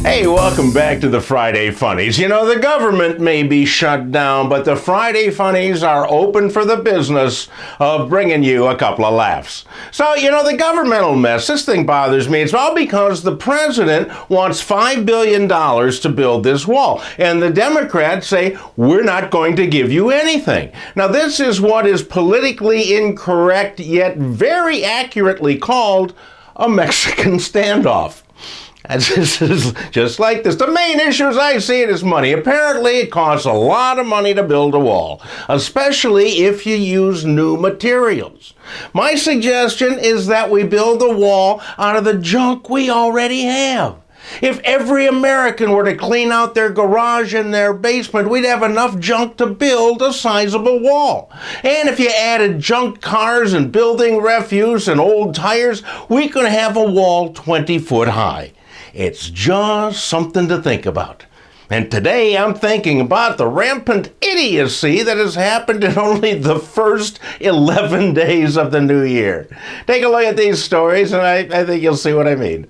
Hey, welcome back to the Friday Funnies. You know, the government may be shut down, but the Friday Funnies are open for the business of bringing you a couple of laughs. So, you know, the governmental mess, this thing bothers me. It's all because the president wants $5 billion to build this wall. And the Democrats say, we're not going to give you anything. Now, this is what is politically incorrect, yet very accurately called a Mexican standoff. This is just like this. The main issue as I see it is money. Apparently, it costs a lot of money to build a wall, especially if you use new materials. My suggestion is that we build a wall out of the junk we already have. If every American were to clean out their garage and their basement, we'd have enough junk to build a sizable wall. And if you added junk cars and building refuse and old tires, we could have a wall 20 foot high. It's just something to think about. And today I'm thinking about the rampant idiocy that has happened in only the first 11 days of the new year. Take a look at these stories and I think you'll see what I mean.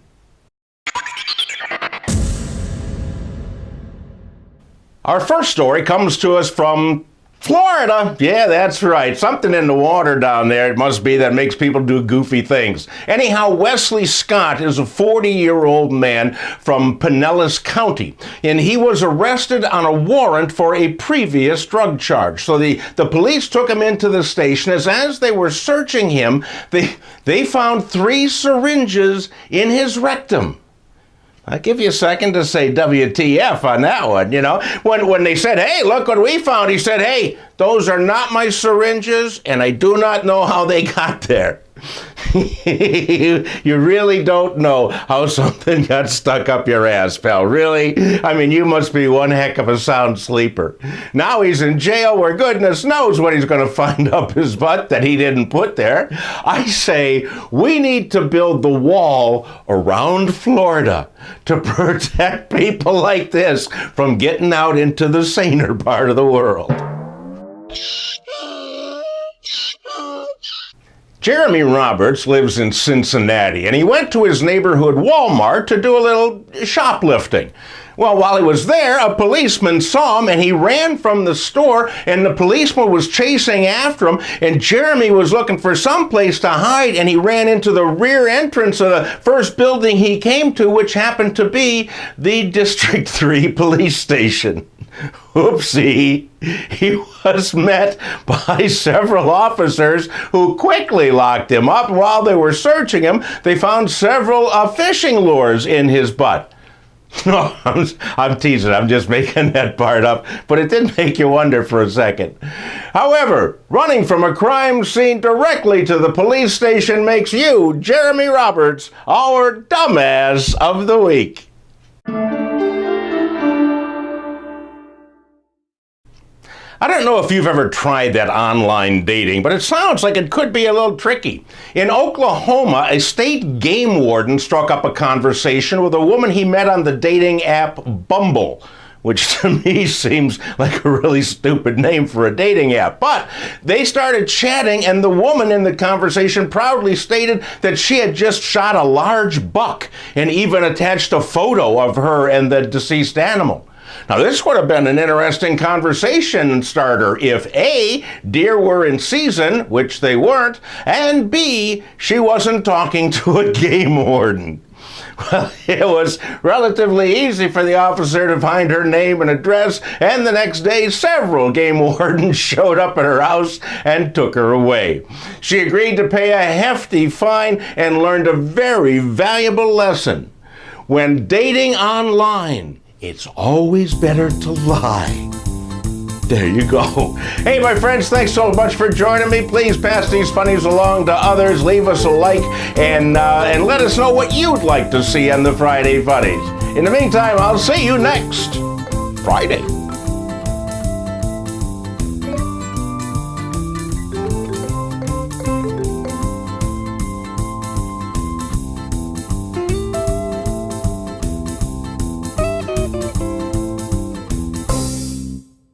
Our first story comes to us from Florida. Yeah, that's right. Something in the water down there, it must be, that makes people do goofy things. Anyhow, Wesley Scott is a 40-year-old man from Pinellas County, and he was arrested on a warrant for a previous drug charge. So the police took him into the station. As they were searching him, they found 3 syringes in his rectum. I'll give you a second to say WTF on that one, you know. When they said, hey, look what we found, he said, hey, those are not my syringes, and I do not know how they got there. You really don't know how something got stuck up your ass, pal. Really? I mean, you must be one heck of a sound sleeper. Now he's in jail where goodness knows what he's going to find up his butt that he didn't put there. I say we need to build the wall around Florida to protect people like this from getting out into the saner part of the world. Jeremy Roberts lives in Cincinnati, and he went to his neighborhood Walmart to do a little shoplifting. Well, while he was there, a policeman saw him, and he ran from the store, and the policeman was chasing after him, and Jeremy was looking for some place to hide, and he ran into the rear entrance of the first building he came to, which happened to be the District 3 police station. Oopsie, he was met by several officers who quickly locked him up. While they were searching him, they found several fishing lures in his butt. No, I'm teasing. I'm just making that part up, but it did make you wonder for a second. However, running from a crime scene directly to the police station makes you, Jeremy Roberts, our dumbass of the week. I don't know if you've ever tried that online dating, but it sounds like it could be a little tricky. In Oklahoma, a state game warden struck up a conversation with a woman he met on the dating app Bumble, which to me seems like a really stupid name for a dating app. But they started chatting, and the woman in the conversation proudly stated that she had just shot a large buck and even attached a photo of her and the deceased animal. Now, this would have been an interesting conversation starter if A, deer were in season, which they weren't, and B, she wasn't talking to a game warden. Well, it was relatively easy for the officer to find her name and address, and the next day several game wardens showed up at her house and took her away. She agreed to pay a hefty fine and learned a very valuable lesson. When dating online, it's always better to lie. There you go. Hey, my friends, thanks so much for joining me. Please pass these funnies along to others. Leave us a like and let us know what you'd like to see on the Friday Funnies. In the meantime, I'll see you next Friday.